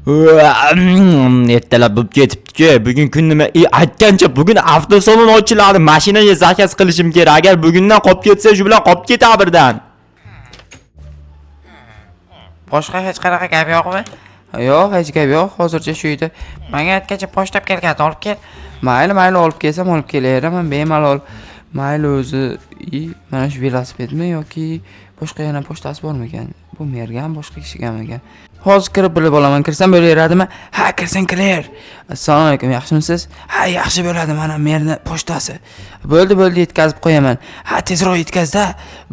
Ertalab bo'lib ketibdi. Bugun kun nima? Aytgancha bugun avtosalon ochiladi. Mashinaga zakaz qilishim kerak. Agar bugundan qolib ketsa, shu bilan qolib ketadi birdan. Boshqa hech qanaqa gap yo'qmi? Yo'q, hech gap yo'q. Hozircha shu uyda. Menga aytgancha pochtab kelgan, olib kel. Mayli, olib kelsam olib kelaveraman, bemalol. Mayli o'zi, mana shu velosipedmi yoki boshqa yana pochtasi bormi ekan? Bu mergan, boshqa kishiganmi ekan? Hozir kirib bilib olaman. Kirsam bo'laveradimi? Ha, kirsang kirar. Assalomu alaykum, yaxshimisiz? Ha, yaxshi bo'ladi, mana merni pochtasi. Bo'ldi, yetkazib qo'yaman. Ha, tezroq yetkazda.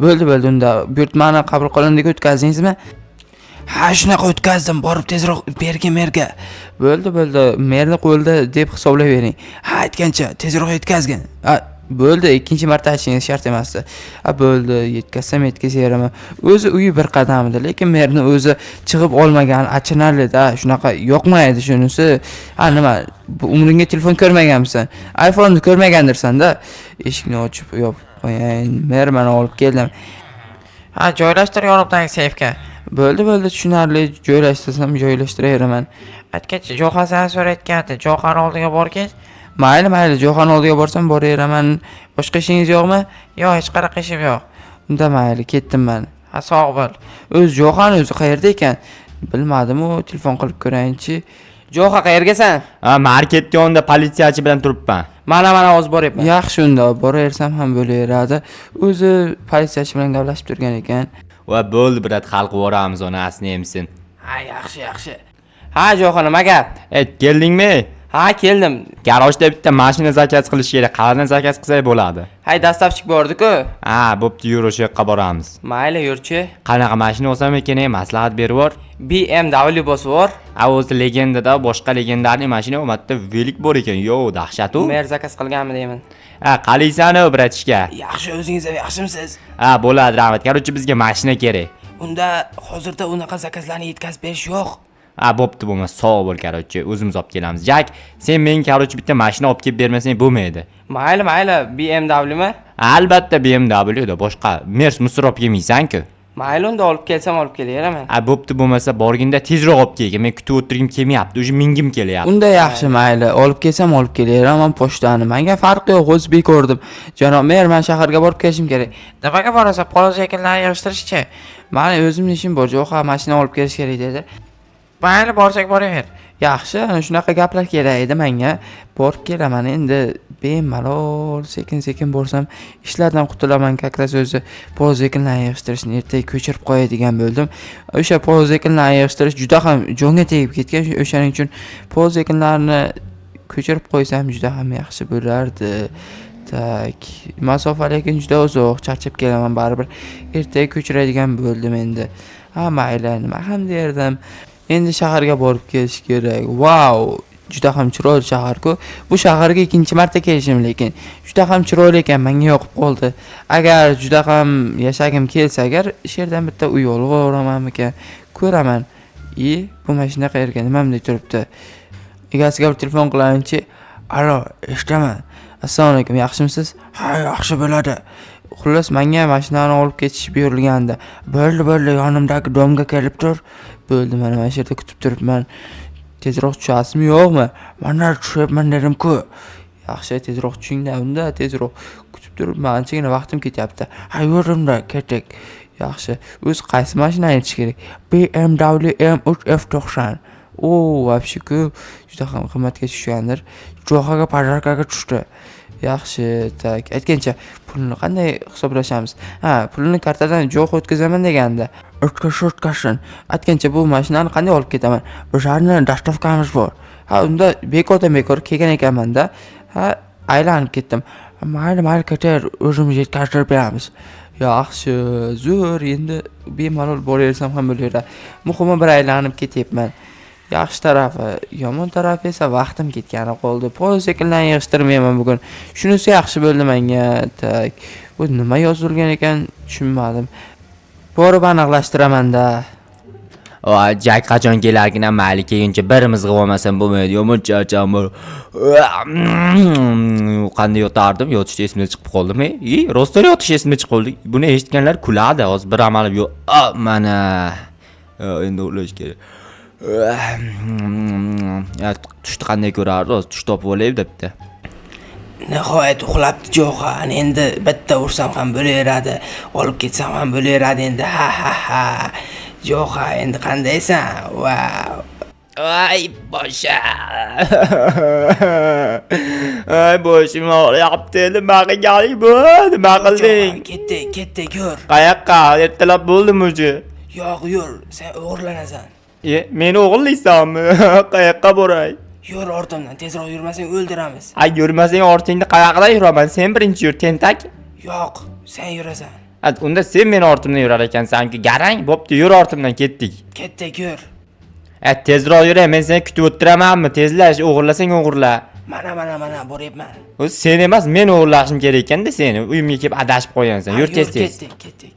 Bo'ldi, unda buyurtmani qabul qilindiki o'tkazingizmi? Ha, shunaqa o'tkazdim, borib tezroq bergin merga. Bo'ldi, merni qo'lda deb hisoblayvering. Ha, aytgancha tezroq yetkazgin. Bo'ldi, ikkinchi marta aytishingiz shart emasdi. Bo'ldi, yetkazsam yetkazaveraman. O'zi uyi bir qadamida, lekin merni o'zi chiqib olmagan, achinarli-da, shunaqa yoqmaydi shunisi. Nima, umringga telefon ko'rmaganmisan? iPhone'ni ko'rmagandirsan-da. Eshikni ochib yopib qo'yayin. Mer mana olib keldim. Ha, joylashtir yonimdagi seyfga. Bo'ldi, tushunarli, joylashtirsam joylashtiraman. Aytgancha Jo'xan seni so'rayotgandi. Jo'xan oldiga borgin. Mayli, Jo'xan oldiga borsam boraveraman. Boshqa ishingiz yo'qmi? Yo'q, hech qanaqa ishim yo'q. Unda mayli, ketdim men. Ha, sog' bo'l. Jo'xan o'zi qayerda ekan? Bilmadim-u, telefon qilib ko'rayinchi. Jo'xan qayergasan? Marketda yonida politsiyachi bilan turibman. Mana hozir boryapman. Yaxshi, unda boraversam ham bo'laveradi. O'zi politsiyachi bilan gaplashib turgan ekan. Va bo'ldi, brat, xalq voramiz ona asni emsin. Ha, yaxshi. Ha, Jo'xan, nima gap? Keldingmi? Ha, keldim. Garajda bitta mashina zakaz qilish kerak. Qayerdan zakaz qilsak bo'ladi? Hay, dastavchik bordi-ku. Bo'pti, yur o'sha yoqqa boramiz. Mayli, yurchi. Qanaqa mashina olsam ekan, maslahat berib bor. BMW bosib bor. O'zi legendada boshqa legendarli mashina o'matda velik bor ekan. Dahshat u. Mer zakaz qilganmi deyman. Qalaysani, bratishka? Yaxshi, o'zingiz ham yaxshimisiz? Bo'ladi, rahmat. Qarochi bizga mashina kerak. Unda hozirda unaqa zakazlarni yetkazib berish yo'q. Bo'pti, bo'lmasa sog' bo'l, qarochi. O'zimiz olib kelamiz. Jak, sen menga qarochi bitta mashina olib kelib bermasang bo'lmaydi. Mayli, BMW mi? Albatta BMW da, boshqa Mers musor olib kelmaysan-ku. Mayli, unda olib kelsam olib kelaveraman. Bo'pti, bo'lmasa borginda tezroq olib kelgin. Men kutib o'tirgim kelmayapti, o'sha mingim kelyapti. Unda yaxshi, mayli, olib kelsam olib kelaveraman pochtani. Menga farqi yo'q, o'zbek ko'rdim. Janob mer, men shaharga borib kelishim kerak. Nimaga borasan? Poloz ekinlarni yig'ishtirishchi. Meni o'zimning ishim bor, Jo'xan mashina olib kelish kerak dedi. Mayli, borsak boraver. Yaxshi, shunaqa gaplar kerak edi menga. Borib kelaman endi. Bemalol, sekin borsam ishlardan qutulaman. Kakras o'zi poloz ekinlarni yig'ishtirishni ertaga ko'chirib qo'yadigan bo'ldim. O'sha poloz ekinlarni yig'ishtirish juda ham jonga tegib ketgan. O'shaning uchun poloz ekinlarni ko'chirib qo'ysam juda ham yaxshi bo'lardi. Masofa lekin juda uzoq, charchab kelaman baribir. Ertaga ko'chiradigan bo'ldim endi. Mayli, nima ham derdim. Endi shaharga borib kelish kerak. Wow, juda ham chiroyli shahar-ku. Bu shaharga ikkinchi marta kelishim, lekin juda ham chiroyli ekan, menga yoqib qoldi. Agar juda ham yashagim kelsa, agar sherdan bitta uy olib olamanmikan, ko'raman. Bu mashina qayerga, nimamdek turibdi. Egasiga bir telefon qilayinchi. Alo, eshitaman. Assalomu alaykum, yaxshimisiz? Ha, yaxshi bo'ladi. Xullas, menga mashinani olib ketish buyurilgandi. Bo'ldi, yonimdagi domga kelib tur. Bo'ldi, mana shu yerda kutib turibman. Tezroq tushasizmi, yo'qmi? Mana tushyapman dedim-ku. Yaxshi, tezroq tushing-da, unda tezroq kutib turibman. Anchagina vaqtim ketyapti. Ha, yurdim-da, ketdik. Yaxshi. O'zi qaysi mashinani aytish kerak? BMW M3 F90. Вообще-ku juda ham qimmatga tushgandir. Jo'xaga pajarkaga tushdi. Yaxshi, aytgancha pulni qanday hisoblashamiz? Pulni kartadan jo'x o'tkazaman deganda. O'tkazsin. Aytgancha bu mashinani qanday olib ketaman? Bizlarni dastavkamiz bor. Unda bekordan kelgan ekanman-da. Aylanib ketdim. Mayli, ketar, o'zimiz yetkazib beramiz. Yaxshi, zo'r, endi bemalol boraversam ham bo'laveradi. Muhimi bir aylanib ketyapman. Yaxshi tarafi, yomon tarafi esa vaqtim ketgani qoldi. Poloz ekinlarni yig'ishtirmayman bugun. Shunisi yaxshi bo'ldi menga. Bu nima yozilgan ekan, tushunmadim. Borib aniqlashtiraman-da. Jak qachon kelarkin, mayli kelguncha birimiz g'olmasam bo'lmaydi. Yomon charcham. Qanday yotardim, yotishda esimdan chiqib qoldimi? Rostdan yotish esimdan chiqib qoldi. Buni eshitganlar kuladi. Hozir bir amalib yo'q. Mana. Endi uxlash kerak. Tushni qanday ko'rardi? Tush topib olay debdi. Nihoyat uxlabdi Jo'xan. Endi bitta ursam ham bo'laveradi, olib ketsam ham bo'laveradi endi. Ha. Jo'xan, endi qandaysan? Wow. Ay boshim. Ay boshim og'riyapti. Nima qilganing bu? Nima qilding? Ketdi, ko'r. Qayoqqa? Ertalab bo'ldimi o'zi? Yo'q, yur, sen o'g'irlanasan. Meni o'g'irlaysanmi? Qayoqqa boray? Yur ortimdan, tezroq yurmasang o'ldiramiz. Ay yurmasang ortingda qayoqqa yuraman? Sen birinchi yur, tentak. Yo'q, sen yurasan. Unda sen meni ortimdan yurar ekansan-ku. Garang, bo'pti, yur ortimdan ketdik. Ketdi, ko'r. Tezroq yuray, men seni kutib o'tiramanmi? Tezlash, o'g'irlasang o'g'irla. Mana boryapman. O'zi sen emas, men o'g'irlashim kerak ekanda seni. Uyimga kelib adashib qo'yansan. Yur tez. Ketdik.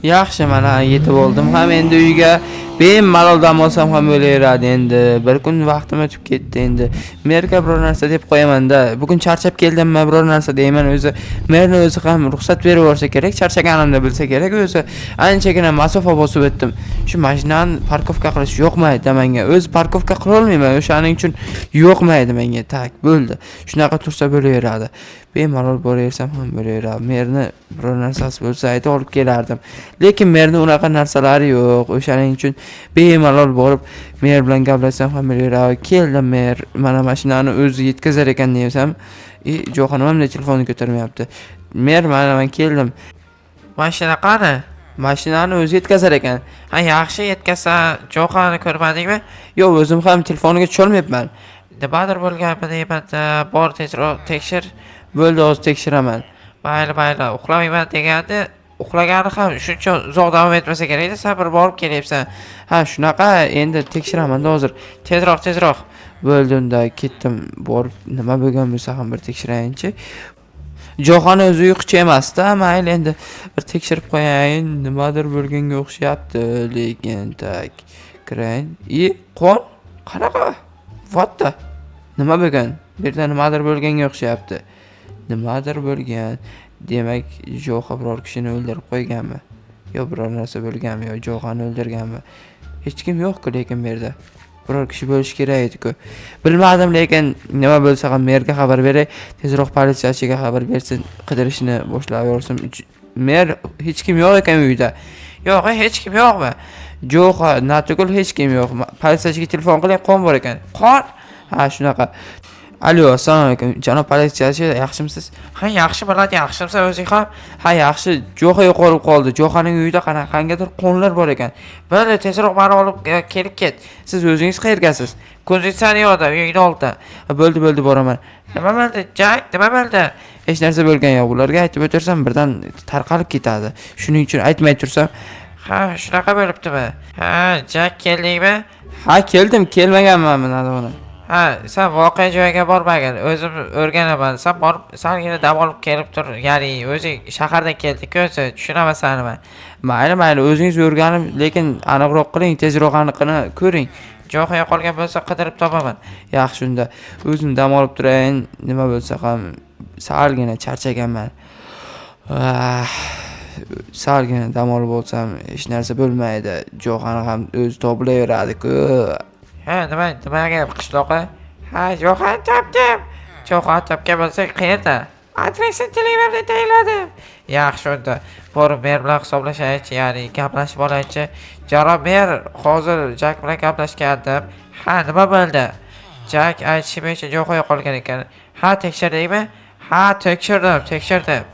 Yaxshi, mana yetib oldim ham endi uyga. Bemalol dam olsam ham bo'laveradi endi. Bir kun vaqtim o'tib ketdi endi. Merga biror narsa deb qo'yaman-da. Bugun charchab keldimmi, biror narsa deyman. O'zi merni o'zi ham ruxsat berib yuborsa kerak, charchaganimni bilsa kerak. O'zi anchagina masofa bosib o'tdim. Shu mashinani parkovka qilish yo'qmaydi menga. O'zi parkovka qila olmayman. O'shaning uchun yo'qmaydi menga. Tak, bo'ldi. Shunaqa tursa bo'laveradi. Bemalol boraversam ham bo'laveradi. Merni biror narsasi bo'lsa aytib olib kelardim. Lekin merni unaqa narsalari yo'q. O'shaning uchun bemalol borib mer bilan gaplashsam ham bo'laveradi. Keldim mer, mana mashinani o'zi yetkazar ekan desam, Jo'xanim ham telefonni ko'tarmayapti. Mer, mana men keldim. Mashina qani? Mashinani o'zi yetkazar ekan. Ha, yaxshi yetkazsa, Jo'xani ko'rmadingmi? Yo'q, o'zim ham telefoniga tusholmayapman. Nimadir bo'lganmi deyapti. Bor tezroq tekshir. Bo'ldi, hozir tekshiraman. Mayli, uxlamayman degandi. Uxlagani ham shuncha uzoq davom etmasa kerak-da, sabr borib kelyapsan. Ha, shunaqa, endi tekshiraman hozir. Tezroq. Bo'ldi, unda ketdim. Borib nima bo'lgan bo'lsa ham bir tekshirayinchi. Jo'xan o'zi uyquchi emas-da, mayli endi bir tekshirib qo'yayin. Nimadir bo'lganga o'xshayapti, lekin tak. Kirayin. Qon? Qanaqa? Vatda. Nima bo'lgan? Bu yerda nimadir bo'lganga o'xshayapti. Nimadir bo'lgan. Demak, Jo'xa biror kishini o'ldirib qo'yganmi? Yo biror narsa bo'lganmi? Yo Jo'xani o'ldirganmi? Hech kim yo'q-ku lekin bu yerda. Biror kishi bo'lish kerak edi-ku. Bilmadim, lekin nima bo'lsa ham merga xabar beray, tezroq politsiyachiga xabar bersin, qidirishni boshlab yuborsin. Mer hech kim yo'q ekan uyda. Yo'q, hech kim yo'qmi? Jo'xa, natugul hech kim yo'q. Politsiyachiga telefon qiling, qon bor ekan. Qon? Ha, shunaqa. Alo, assalomu alaykum. Janob politsiyachi, yaxshimisiz? Ha, yaxshi bo'ladi, yaxshimisiz o'zing ham? Ha, yaxshi. Jo'xa yo'qolib qoldi. Jo'xaning uyida qanaqangadir qonlar bor ekan. Bo'ldi, tezroq meni olib kelib ket. Siz o'zingiz qayergasiz? Konditsionerda, uyingni oldida. Bo'ldi, boraman. Nima bo'ldi? Jack, nima bo'ldi? Hech narsa bo'lgan yo'q. Ularga aytib o'tirsam birdan tarqalib ketadi. Shuning uchun aytmay tursam, Ha, shunaqa bo'libdimi? Ha, Jack keldingmi? ha, keldim, kelmaganman mana buni. Ha, sen voqea joyiga bormagin. O'zim o'rganaman. Sen borib, salgina dam olib kelib tur. Ya'ni o'zing shahardan keldik-ku, o'zi tushunamansanmi? Mayli, o'zingiz o'rganib, lekin aniqroq qiling, tezroq aniqini ko'ring. Jo'xa yo'qolgan bo'lsa qidirib topaman. Yaxshi, unda o'zim dam olib turayin, nima bo'lsa ham salgina charchaganman. Salgina dam olib olsam hech narsa bo'lmaydi. Jo'xani ham o'zi topilaveradi-ku. Ha, nimaga qishloqqa? Ha, Jo'xani topdim. Jo'xani topgan bo'lsa qayerda? Adresini telegramda tayinladim. Yaxshi, unda borib mer bilan hisoblashaychi, ya'ni gaplashib olaychi. Janob mer, hozir Jack bilan gaplashgandim. Ha, nima bo'ldi? Jack aytishi bo'yicha Jo'xa yo'qolgan ekan. Ha, tekshirdingmi? Ha, tekshirdim.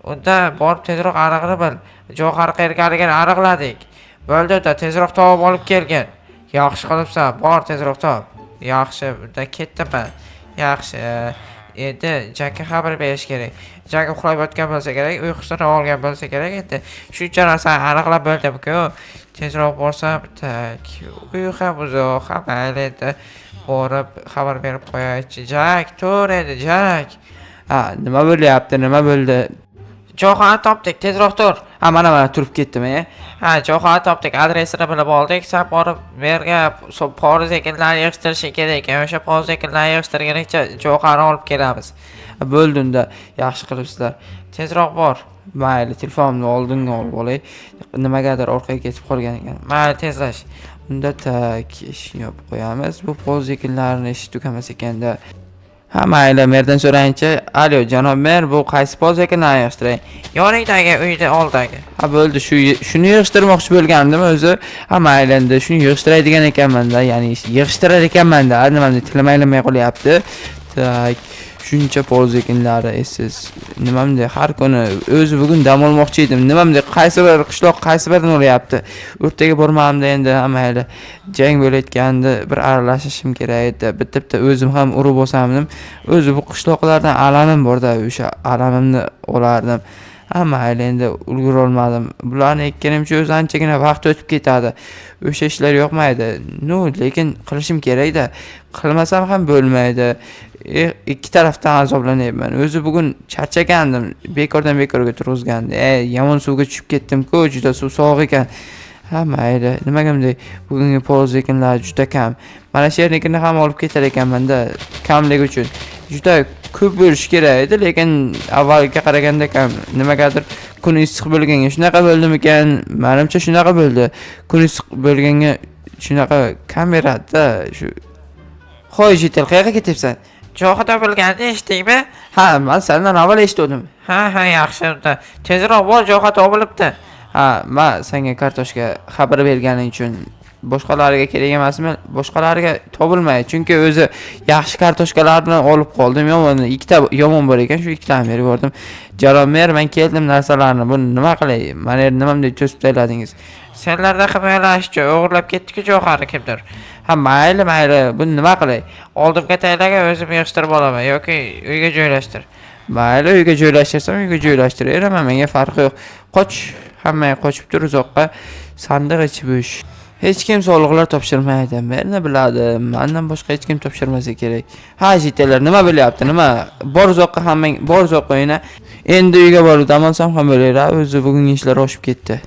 Unda borib tezroq aniqini bil. Jo'xani qayergaligini aniqladik. Bo'ldi, unda tezroq topib olib kelgin. Yaxshi qilibsan, bor tezroq top. Yaxshi, unda ketdim men. Yaxshi. Endi Jackga xabar berish kerak. Jack uxlab yotgan bo'lsa kerak, uyqusini olgan bo'lsa kerak. Endi shuncha narsani aniqlab bo'ldim-ku. Tezroq borsam, tak. Uy ham uzoq, mayli endi borib xabar berib qo'yaychi. Jack, tur endi, Jack. Ha, nima bo'lyapti? Nima bo'ldi? Jo'xani topdik, tezroq tur. Ha, mana turib ketdim, Ha, Jo'xani topdik, adresini bilib oldik. Sen borib merga poriz ekinlarni yig'ishtirish kerak ekan. O'sha poriz ekinlarni yig'ishtirguncha Jo'xani olib kelamiz. Bo'ldi, unda yaxshi qilibsizlar. Tezroq bor. Mayli, telefonimni oldinga olib olay. Nimagadir orqaga ketib qolgan ekan. Mayli, tezlash. Unda tak ishni yopib qo'yamiz. Bu poz ekinlarini ish tugamas ekanda. Ha mayli, merdan so'rayinchi. Alo, janob mer, bu qaysi poz ekinlarni yig'ishtiray? Yoningdagi uyda oldagi. Ha bo'ldi, shuni yig'ishtirmoqchi bo'lgandim o'zi. Ha mayli, endi shuni yig'ishtiradigan ekanman-da, ya'ni yig'ishtirar ekanman-da. Nimani tilamaylamay qolyapti. Tak, shuncha poz ekinlari esiz. Nimamda har kuni o'zi bugun dam olmoqchi edim. Nimamda qaysi bir qishloq qaysi birini uryapti. O'rtaga bormamda endi ha mayli. Jang bo'layotganda bir aralashishim kerak edi. Bitta o'zim ham urib olsamdim. O'zi bu qishloqlardan alamim bor-da, o'sha alamimni olardim. Ha mayli, endi ulgura olmadim. Bularni ekkanimcha o'zi anchagina vaqt o'tib ketadi. O'sha ishlar yoqmaydi. Lekin qilishim kerak-da. Qilmasam ham bo'lmaydi. Ikki tarafdan azoblanyapman. O'zi bugun charchagandim. Bekordan bekorga turg'izgandi. Yomon suvga tushib ketdim-ku, juda suv sovuq ekan. Ha mayli, nimaga bunday bugungi poz ekinlar juda kam. Mana shu yernikini ham olib ketar ekanman-da, kamligi uchun. Juda ko'p bo'lishi kerak edi, lekin avvalga qaraganda kam. Nimagadir kun issiq bo'lganga shunaqa bo'ldimikan? Menimcha shunaqa bo'ldi. Kun issiq bo'lganga shunaqa kam beradi-da. Shu Xo'y, Jitel, qayerga ketyapsan? Jo'xa topilganini eshitdingmi? Ha, men sendan avval eshitdim. Ha, yaxshi unda. Tezroq bor, jo'xa topilibdi. Ha, men senga kartoshka xabar berganing uchun boshqalariga kerak emasmi? Boshqalariga topilmaydi, chunki o'zi yaxshi kartoshkalarni olib qoldim. Ikkita yomon bor ekan, shu ikkitani berib yubordim. Janob mer, men keldim narsalarni. Buni nima qilay? Mana nimamdek to'sib tayladingiz. Senlarda himoyalashchi, o'g'irlab ketdi-ku jo'xani kimdir. Ha, mayli, buni nima qilay? Oldimga taylaga o'zim yig'ishtirib olaman yoki uyga joylashtir. Mayli, uyga joylashtirsam uyga joylashtiraman, menga farqi yo'q. Qoch, hamma qochib tur uzoqqa. Sandiq ichi bo'sh. Hech kim soliqlar topshirmaydi. Meni biladim. Mendan boshqa hech kim topshirmasa kerak. Ha, jitelar, nima bo'lyapti? Nima? Bor uzoqqa hammang, bor uzoqqa o'yna. Endi uyga borib dam olsam ham bo'laveradi. O'zi bugungi ishlar oshib ketdi.